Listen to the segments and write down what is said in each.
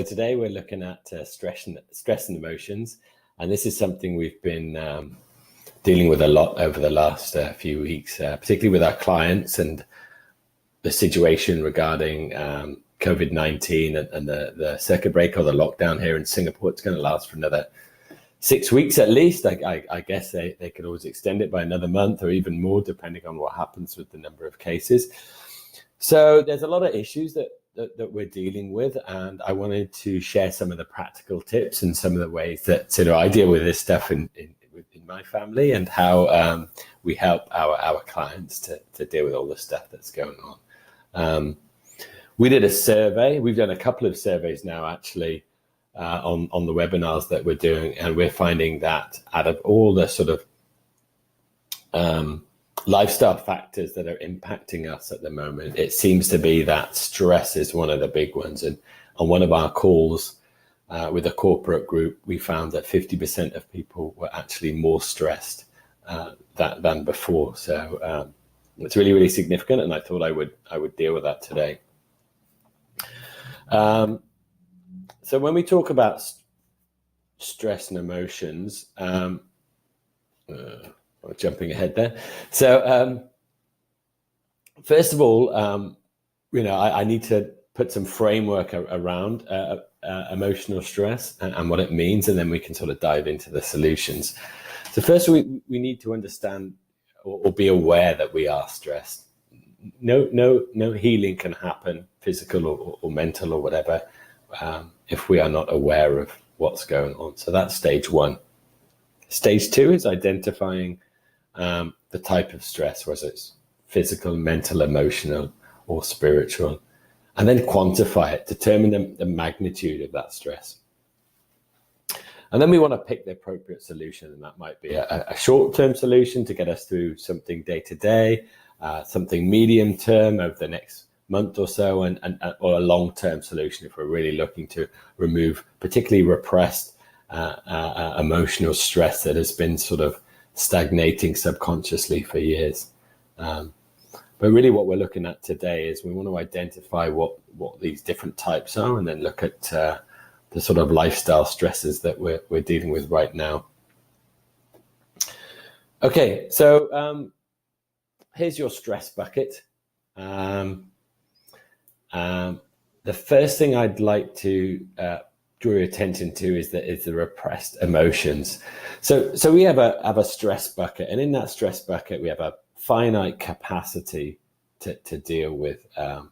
today we're looking at stress and emotions, and this is something we've been dealing with a lot over the last few weeks, particularly with our clients and the situation regarding COVID-19 and the circuit breaker or the lockdown here in Singapore. It's going to last for another 6 weeks at least. I guess they could always extend it by another month or even more, depending on what happens with the number of cases. So there's a lot of issues that we're dealing with, and I wanted to share some of the practical tips and some of the ways that I deal with this stuff in my family, and how we help our clients to deal with all the stuff that's going on. We did a survey. We've done a couple of surveys now, actually, on the webinars that we're doing, and we're finding that out of all the sort of lifestyle factors that are impacting us at the moment, it seems to be that stress is one of the big ones. And on one of our calls with a corporate group, we found that 50% of people were actually more stressed than before. So it's really, really significant, and I thought I would deal with that today. So when we talk about stress and emotions, jumping ahead there. So first of all, I need to put some framework around emotional stress and what it means, and then we can sort of dive into the solutions. So first, we need to understand or be aware that we are stressed. No healing can happen, physical or mental or whatever, if we are not aware of what's going on. So that's stage one. Stage two is identifying the type of stress, whether it's physical, mental, emotional, or spiritual, and then quantify it, determine the magnitude of that stress. And then we want to pick the appropriate solution, and that might be a short-term solution to get us through something day-to-day, something medium-term over the next month or so, or a long-term solution if we're really looking to remove particularly repressed emotional stress that has been sort of stagnating subconsciously for years. But really what we're looking at today is we want to identify what these different types are, and then look at the sort of lifestyle stresses that we're dealing with right now. Okay, so here's your stress bucket. The first thing I'd like to draw your attention to is the repressed emotions. So we have a stress bucket, and in that stress bucket we have a finite capacity to deal with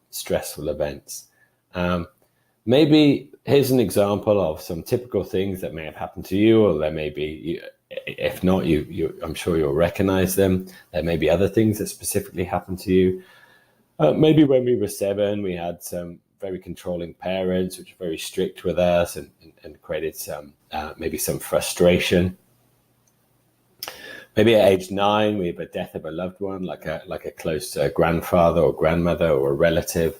stressful events. Maybe here's an example of some typical things that may have happened to you, or there may be, if not, I'm sure you'll recognize them. There may be other things that specifically happened to you. Maybe when we were 7, we had some very controlling parents, which were very strict with us, and created maybe some frustration. Maybe at age 9, we have a death of a loved one, like a close grandfather or grandmother or a relative,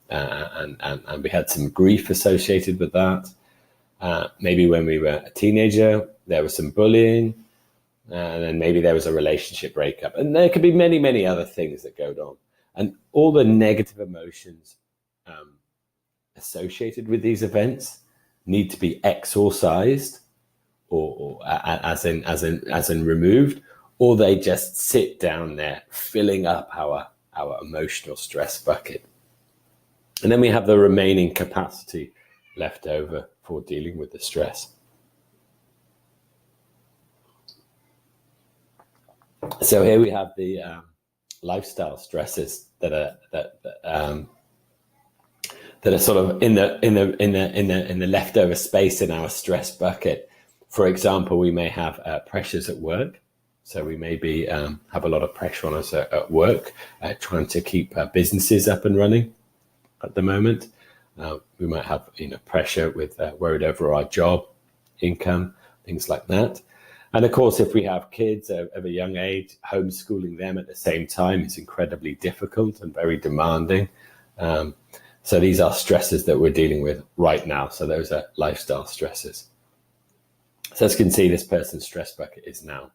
and we had some grief associated with that. Maybe when we were a teenager, there was some bullying, and then maybe there was a relationship breakup, and there could be many, many other things that go on. And all the negative emotions associated with these events need to be exorcised, or as in removed, or they just sit down there, filling up our emotional stress bucket. And then we have the remaining capacity left over for dealing with the stress. So here we have the lifestyle stresses that are sort of in the leftover space in our stress bucket. For example, we may have pressures at work. So we maybe have a lot of pressure on us at work, trying to keep businesses up and running at the moment. We might have pressure with worried over our job, income, things like that. And of course, if we have kids of a young age, homeschooling them at the same time is incredibly difficult and very demanding. So these are stresses that we're dealing with right now. So those are lifestyle stresses. So as you can see, this person's stress bucket is now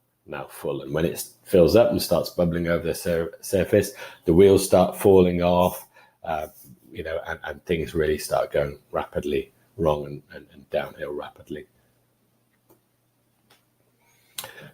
full. And when it fills up and starts bubbling over the surface, the wheels start falling off, and things really start going rapidly wrong and downhill rapidly.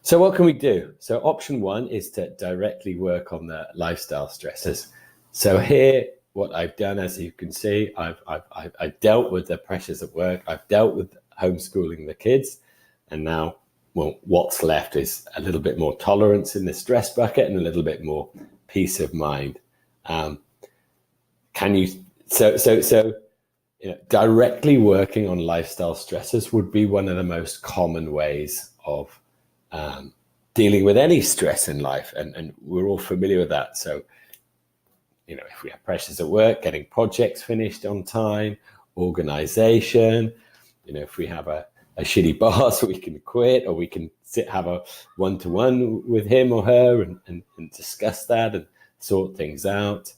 So what can we do? So option one is to directly work on the lifestyle stresses. So here, what I've done, as you can see, I've dealt with the pressures at work. I've dealt with homeschooling the kids. And now, well, what's left is a little bit more tolerance in the stress bucket and a little bit more peace of mind. Directly working on lifestyle stresses would be one of the most common ways of dealing with any stress in life, and we're all familiar with that. So, if we have pressures at work, getting projects finished on time, organization, if we have a shitty boss, we can quit, or we can have a one-to-one with him or her and discuss that and sort things out.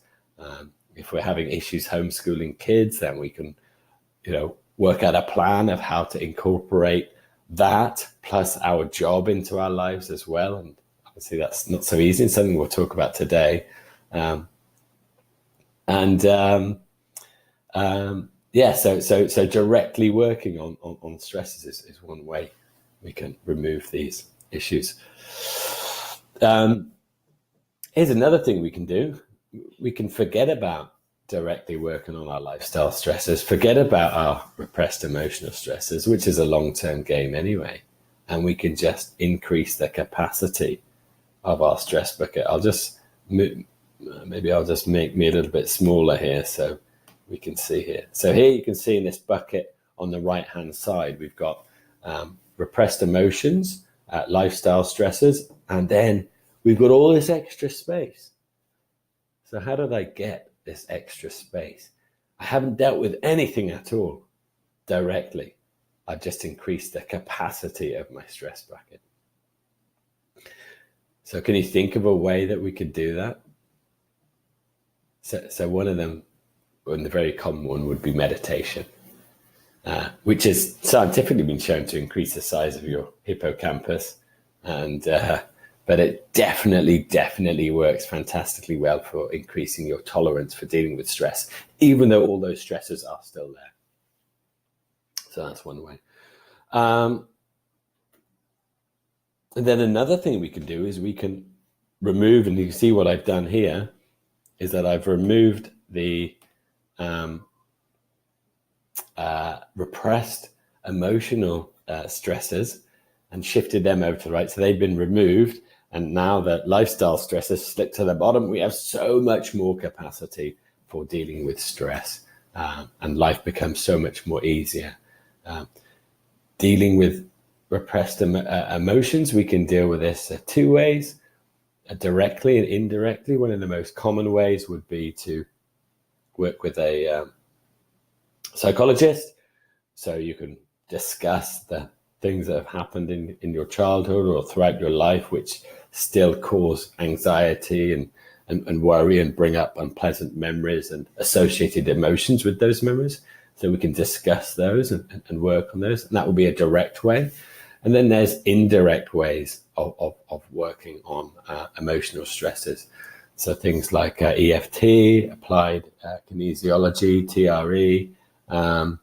If we're having issues homeschooling kids, then we can, work out a plan of how to incorporate that plus our job into our lives as well. And obviously that's not so easy. It's something we'll talk about today. So directly working on stresses is one way we can remove these issues. Here's another thing we can do. We can forget about directly working on our lifestyle stresses, forget about our repressed emotional stresses, which is a long-term game anyway. And we can just increase the capacity of our stress bucket. I'll just make me a little bit smaller here so we can see here. So here you can see in this bucket on the right-hand side, we've got repressed emotions, lifestyle stresses, and then we've got all this extra space. So how did I get this extra space? I haven't dealt with anything at all directly. I've just increased the capacity of my stress bucket. So can you think of a way that we could do that? So one of them, and the very common one, would be meditation, which has scientifically been shown to increase the size of your hippocampus, but it definitely works fantastically well for increasing your tolerance for dealing with stress, even though all those stresses are still there. So that's one way. And then another thing we can do is we can remove, and you can see what I've done here, is that I've removed the repressed emotional stresses and shifted them over to the right. So they've been removed. And now that lifestyle stresses slip to the bottom, we have so much more capacity for dealing with stress, and life becomes so much more easier. Dealing with repressed emotions, we can deal with this two ways, directly and indirectly. One of the most common ways would be to work with a psychologist. So you can discuss the things that have happened in your childhood or throughout your life, which still cause anxiety and worry and bring up unpleasant memories and associated emotions with those memories. So we can discuss those and work on those. And that would be a direct way. And then there's indirect ways of working on emotional stresses. So things like EFT, applied kinesiology, TRE, and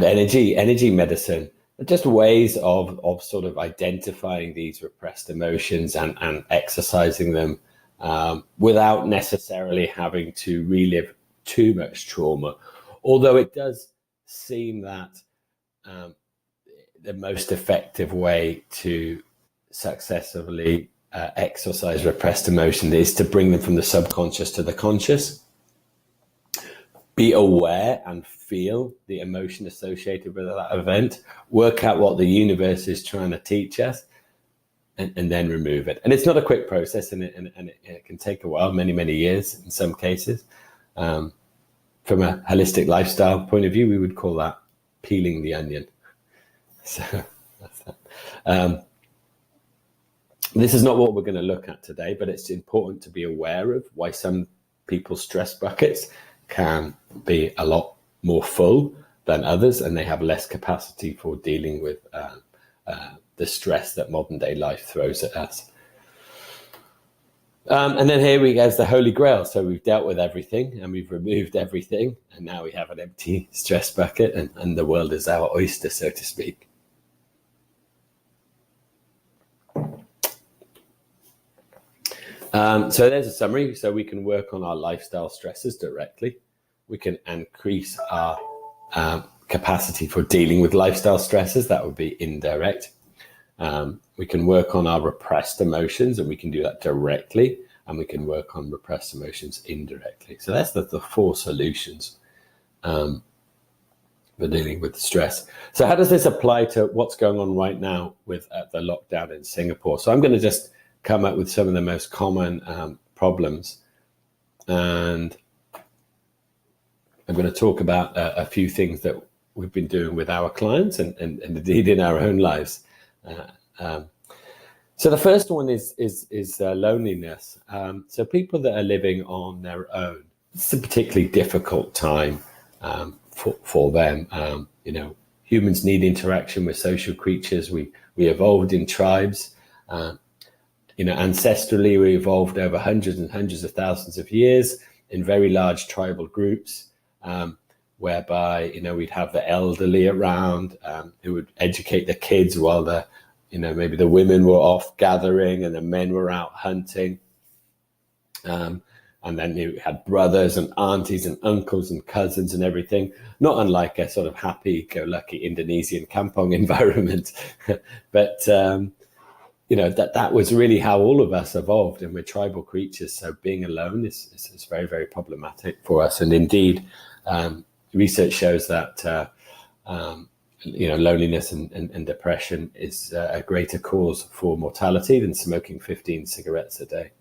energy medicine, just ways of sort of identifying these repressed emotions and exercising them without necessarily having to relive too much trauma. Although it does seem that the most effective way to successfully exercise repressed emotion is to bring them from the subconscious to the conscious. Be aware and feel the emotion associated with that event, work out what the universe is trying to teach us, and then remove it. And it's not a quick process, and it can take a while, many years in some cases. From a holistic lifestyle point of view, we would call that peeling the onion. So that's that. This is not what we're going to look at today, but it's important to be aware of why some people's stress buckets can be a lot more full than others, and they have less capacity for dealing with the stress that modern day life throws at us. And then here we go, the Holy Grail. So we've dealt with everything and we've removed everything. And now we have an empty stress bucket and the world is our oyster, so to speak. So there's a summary. So we can work on our lifestyle stresses directly. We can increase our capacity for dealing with lifestyle stresses. That would be indirect. We can work on our repressed emotions, and we can do that directly. And we can work on repressed emotions indirectly. So that's the 4 solutions for dealing with stress. So how does this apply to what's going on right now with the lockdown in Singapore? So I'm going to just come up with some of the most common problems, and I'm going to talk about a few things that we've been doing with our clients and indeed in our own lives. So the first one is loneliness. So people that are living on their own, it's a particularly difficult time for them. Humans need interaction. We're social creatures. We evolved in tribes. Ancestrally, we evolved over hundreds and hundreds of thousands of years in very large tribal groups, whereby, we'd have the elderly around who would educate the kids while maybe the women were off gathering and the men were out hunting. And then you had brothers and aunties and uncles and cousins and everything, not unlike a sort of happy-go-lucky Indonesian kampong environment. But that was really how all of us evolved, and we're tribal creatures. So being alone is very, very problematic for us. And indeed, research shows that loneliness and depression is a greater cause for mortality than smoking 15 cigarettes a day.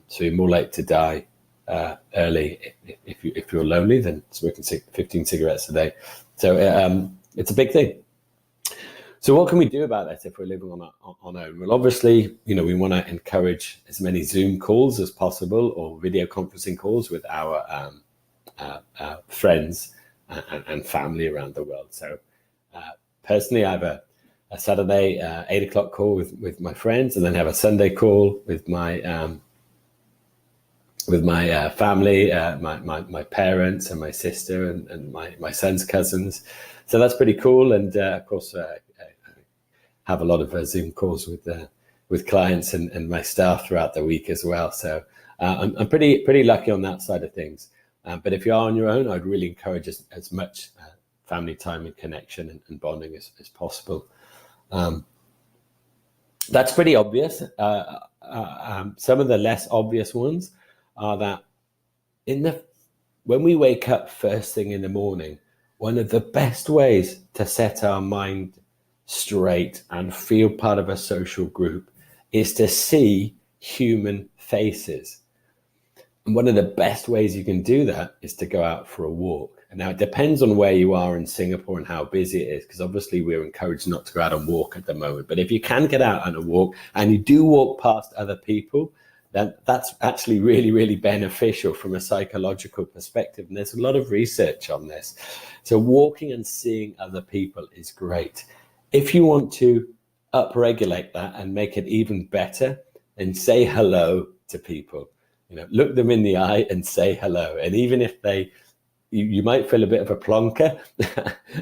So you're more likely to die early if you're lonely than smoking 15 cigarettes a day. So it's a big thing. So what can we do about that if we're living on our own? Well, obviously, we want to encourage as many Zoom calls as possible or video conferencing calls with our friends and family around the world. So personally, I have a Saturday 8 o'clock call with my friends, and then have a Sunday call with my family, my parents and my sister and my son's cousins. So that's pretty cool. And of course, I have a lot of Zoom calls with clients and my staff throughout the week as well. So I'm pretty lucky on that side of things. But if you are on your own, I'd really encourage as much family time and connection and bonding as possible. That's pretty obvious. Some of the less obvious ones are that when we wake up first thing in the morning, one of the best ways to set our mind straight and feel part of a social group is to see human faces. And one of the best ways you can do that is to go out for a walk. And now it depends on where you are in Singapore and how busy it is, because obviously we're encouraged not to go out and walk at the moment. But if you can get out on a walk and you do walk past other people, then that's actually really, really beneficial from a psychological perspective. And there's a lot of research on this. So walking and seeing other people is great. If you want to upregulate that and make it even better, then say hello to people. Look them in the eye and say hello. And even if you might feel a bit of a plonker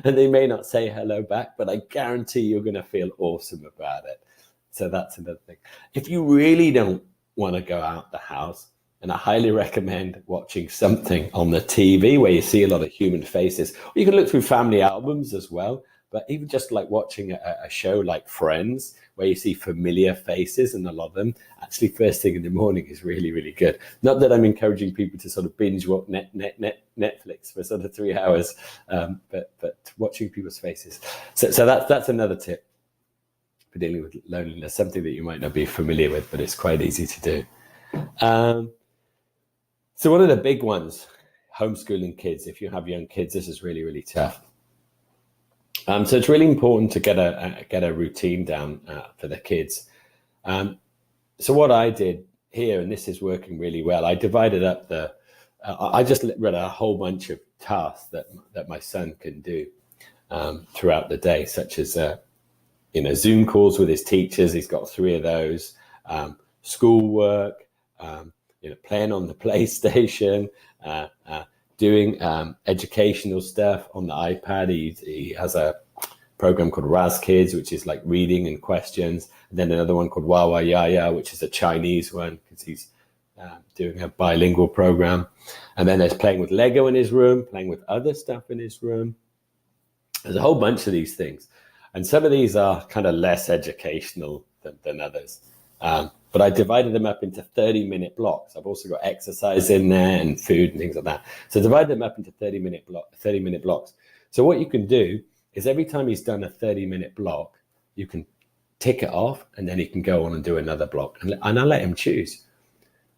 and they may not say hello back, but I guarantee you're going to feel awesome about it. So that's another thing. If you really don't want to go out the house, and I highly recommend watching something on the TV where you see a lot of human faces. Or you can look through family albums as well. But even just like watching a show like Friends, where you see familiar faces and a lot of them, actually first thing in the morning is really, really good. Not that I'm encouraging people to sort of binge watch Netflix for sort of 3 hours, but watching people's faces. So that's another tip for dealing with loneliness, something that you might not be familiar with, but it's quite easy to do. So one of the big ones, homeschooling kids. If you have young kids, this is really, really tough. So it's really important to get a routine down for the kids. So what I did here, and this is working really well, I divided up I just read a whole bunch of tasks that my son can do throughout the day, such as Zoom calls with his teachers. He's got 3 of those. Schoolwork, playing on the PlayStation, doing educational stuff on the iPad. He has a program called Raz Kids, which is like reading and questions, and then another one called Wawa Yaya, which is a Chinese one because he's doing a bilingual program. And then there's playing with Lego in his room, playing with other stuff in his room. There's a whole bunch of these things, and some of these are kind of less educational than others. But I divided them up into 30-minute blocks. I've also got exercise in there and food and things like that. So divide them up into 30-minute blocks. So what you can do is every time he's done a 30-minute block, you can tick it off, and then he can go on and do another block. And I'll let him choose.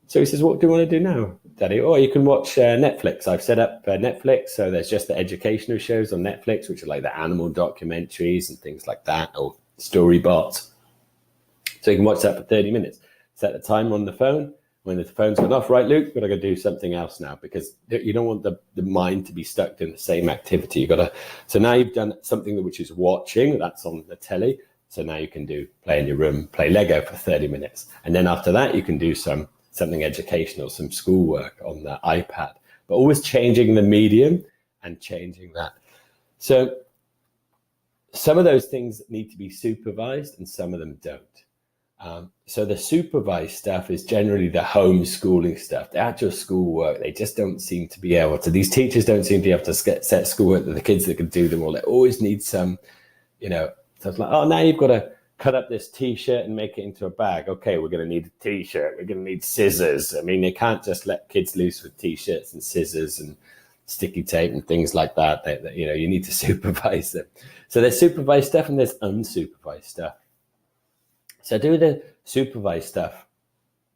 So he says, what do you want to do now, Daddy? Oh, you can watch Netflix. I've set up Netflix. So there's just the educational shows on Netflix, which are like the animal documentaries and things like that, or storybots. So you can watch that for 30 minutes. Set the timer on the phone. When the phone's gone off, right, Luke, we've got to go do something else now, because you don't want the mind to be stuck doing the same activity. So now you've done something which is watching, that's on the telly. So now you can play in your room, play Lego for 30 minutes. And then after that, you can do something educational, some schoolwork on the iPad, but always changing the medium and changing that. So some of those things need to be supervised and some of them don't. So the supervised stuff is generally the homeschooling stuff, the actual schoolwork. They just don't seem to be able to, these teachers don't seem to be able to set schoolwork that the kids that can do them all. They always need some, so it's like, oh, now you've got to cut up this T-shirt and make it into a bag. Okay, we're going to need a T-shirt. We're going to need scissors. I mean, they can't just let kids loose with T-shirts and scissors and sticky tape and things like that. You need to supervise them. So there's supervised stuff and there's unsupervised stuff. So do the supervised stuff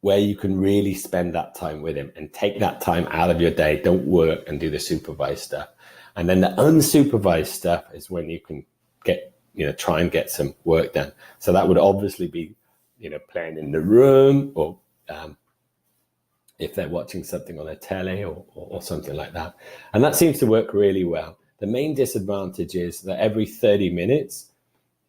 where you can really spend that time with him and take that time out of your day. Don't work and do the supervised stuff. And then the unsupervised stuff is when you can try and get some work done. So that would obviously be, playing in the room, or if they're watching something on a telly or something like that. And that seems to work really well. The main disadvantage is that every 30 minutes,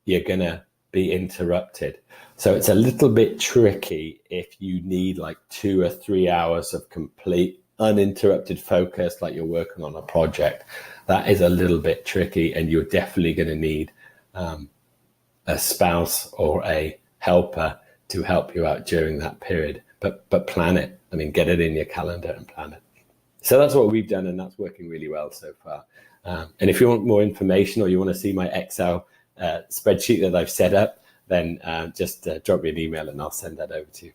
you're going to be interrupted. So it's a little bit tricky if you need like 2 or 3 hours of complete uninterrupted focus, like you're working on a project. That is a little bit tricky, and you're definitely going to need a spouse or a helper to help you out during that period. But plan it. I mean, get it in your calendar and plan it. So that's what we've done, and that's working really well so far. And if you want more information, or you want to see my Excel spreadsheet that I've set up, then just drop me an email and I'll send that over to you.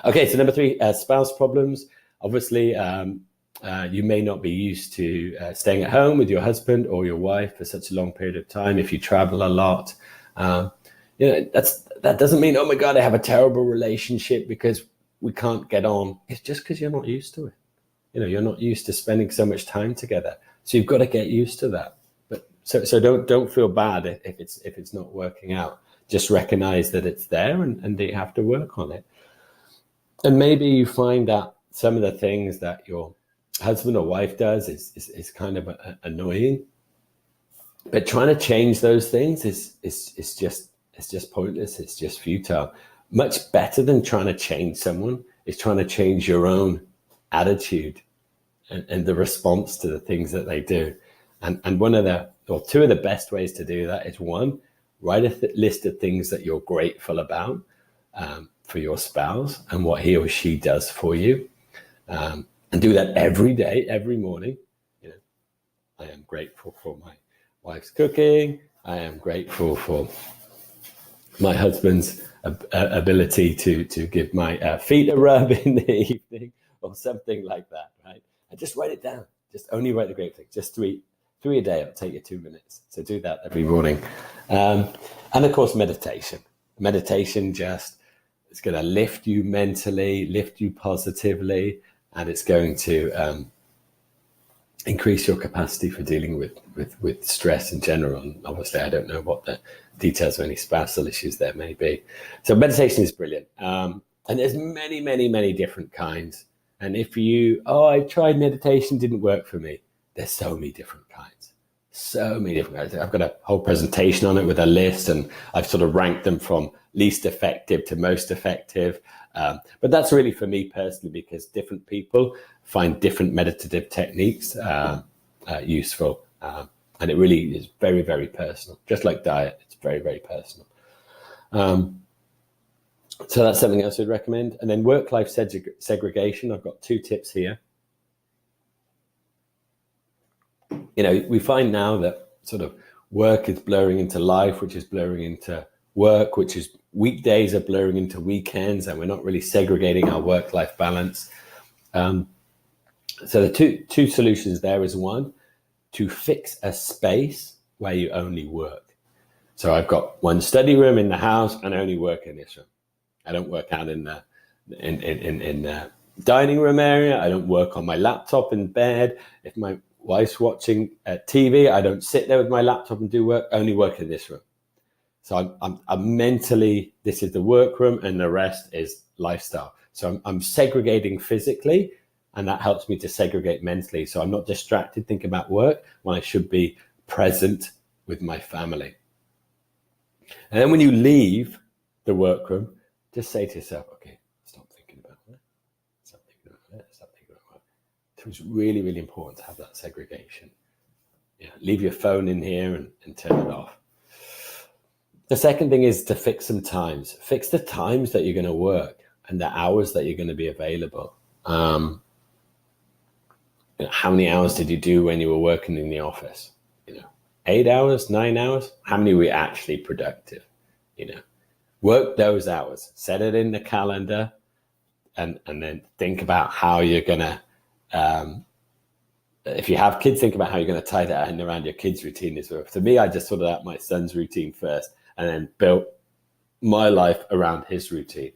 Okay, so number 3, spouse problems. Obviously, you may not be used to staying at home with your husband or your wife for such a long period of time. If you travel a lot, that doesn't mean, oh my God, I have a terrible relationship because we can't get on. It's just because you're not used to it. You're not used to spending so much time together. So you've got to get used to that. So don't feel bad if it's not working out. Just recognize that it's there and you have to work on it. And maybe you find that some of the things that your husband or wife does is kind of annoying. But trying to change those things is just pointless. It's just futile. Much better than trying to change someone is trying to change your own attitude and the response to the things that they do. And two of the best ways to do that is, 1, write a list of things that you're grateful about for your spouse and what he or she does for you. And do that every day, every morning. I am grateful for my wife's cooking. I am grateful for my husband's ability to give my feet a rub in the evening, or something like that, right? And just write it down. Just only write the great things. Just 3 a day. It'll take you 2 minutes. So do that every morning. And of course, meditation. Meditation it's going to lift you mentally, lift you positively, and it's going to increase your capacity for dealing with stress in general. And obviously, I don't know what the details of any spousal issues there may be. So meditation is brilliant. And there's many, many, many different kinds. And if I tried meditation, didn't work for me. There's so many different kinds. so many different. I've got a whole presentation on it with a list, and I've sort of ranked them from least effective to most effective. But that's really for me personally, because different people find different meditative techniques useful. And it really is very, very personal. Just like diet, it's very, very personal. So that's something else I'd recommend. And then work-life segregation. I've got 2 tips here. We find now that sort of work is blurring into life, which is blurring into work, which is weekdays are blurring into weekends, and we're not really segregating our work-life balance. So the two solutions there is, one, to fix a space where you only work. So I've got one study room in the house and I only work in this room. I don't work out in the dining room area. I don't work on my laptop in bed. If my wife's watching TV, I don't sit there with my laptop and do work. I only work in this room. So I'm mentally, this is the work room and the rest is lifestyle. So I'm segregating physically, and that helps me to segregate mentally. So I'm not distracted thinking about work when I should be present with my family. And then when you leave the workroom, just say to yourself, okay, stop thinking about that. Stop thinking about that. Stop thinking about work. So it's really, really important to have that segregation. Yeah, leave your phone in here and turn it off. The second thing is to fix some times. Fix the times that you're going to work and the hours that you're going to be available. How many hours did you do when you were working in the office? 8 hours, 9 hours? How many were actually productive? Work those hours, set it in the calendar, and then think about how you're going to, if you have kids, think about how you're going to tie that in around your kids' routine as well. For me, I just sorted out my son's routine first and then built my life around his routine,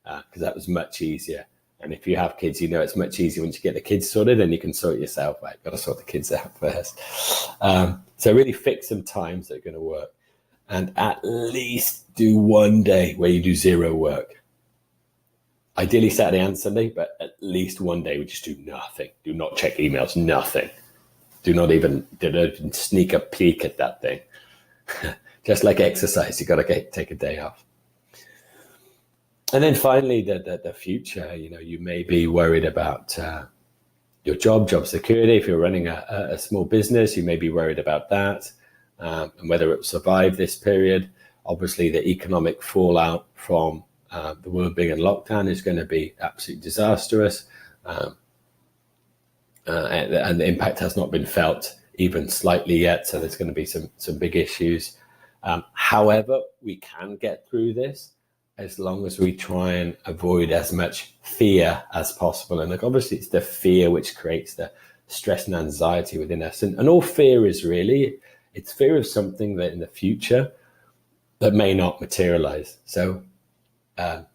because that was much easier. And if you have kids, it's much easier once you get the kids sorted, and you can sort yourself out. You've got to sort the kids out first. So really fix some times that are going to work. And at least do one day where you do 0 work. Ideally Saturday and Sunday, but at least one day we just do nothing. Do not check emails, nothing. Do not even sneak a peek at that thing. Just like exercise, you got to take a day off. And then finally, the future. You may be worried about your job security. If you're running a small business, you may be worried about that, and whether it will survive this period. Obviously, the economic fallout from the world being in lockdown is going to be absolutely disastrous, and the impact has not been felt even slightly yet. So there's going to be some big issues. However, we can get through this as long as we try and avoid as much fear as possible. And obviously it's the fear which creates the stress and anxiety within us. And all fear is really, it's fear of something that in the future that may not materialize. So and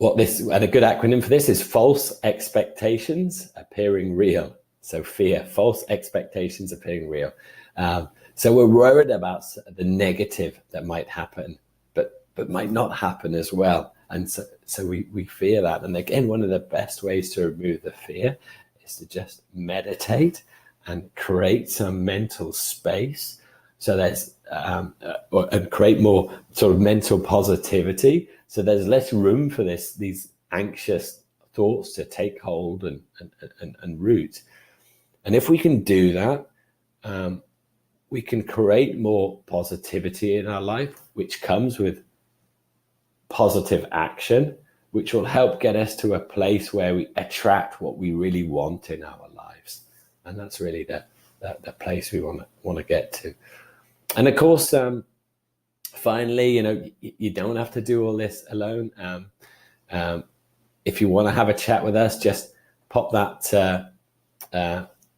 a good acronym for this is false expectations appearing real. So fear, false expectations appearing real. So we're worried about the negative that might happen, but might not happen as well. And so we fear that. And again, one of the best ways to remove the fear is to just meditate and create some mental space. So there's, and create more sort of mental positivity. So there's less room for these anxious thoughts to take hold and root. And if we can do that, we can create more positivity in our life, which comes with positive action, which will help get us to a place where we attract what we really want in our lives. And that's really the place we want to get to. And of course, finally, you don't have to do all this alone. If you want to have a chat with us, just pop that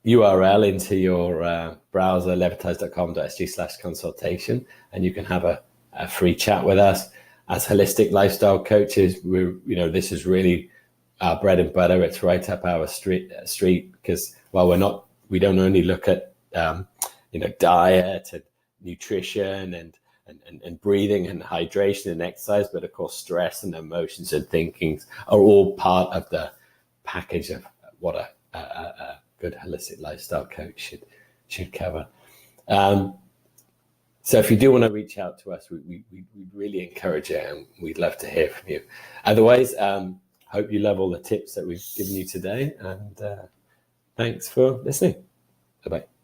URL into your browser, levitize.com.sg/consultation, and you can have a free chat with us. As holistic lifestyle coaches, this is really our bread and butter. It's right up our street because while we don't only look at diet and nutrition and breathing and hydration and exercise, but of course stress and emotions and thinking are all part of the package of what a good holistic lifestyle coach should cover. So if you do want to reach out to us, we really encourage it, and we'd love to hear from you. Otherwise, hope you love all the tips that we've given you today, and thanks for listening. Bye-bye.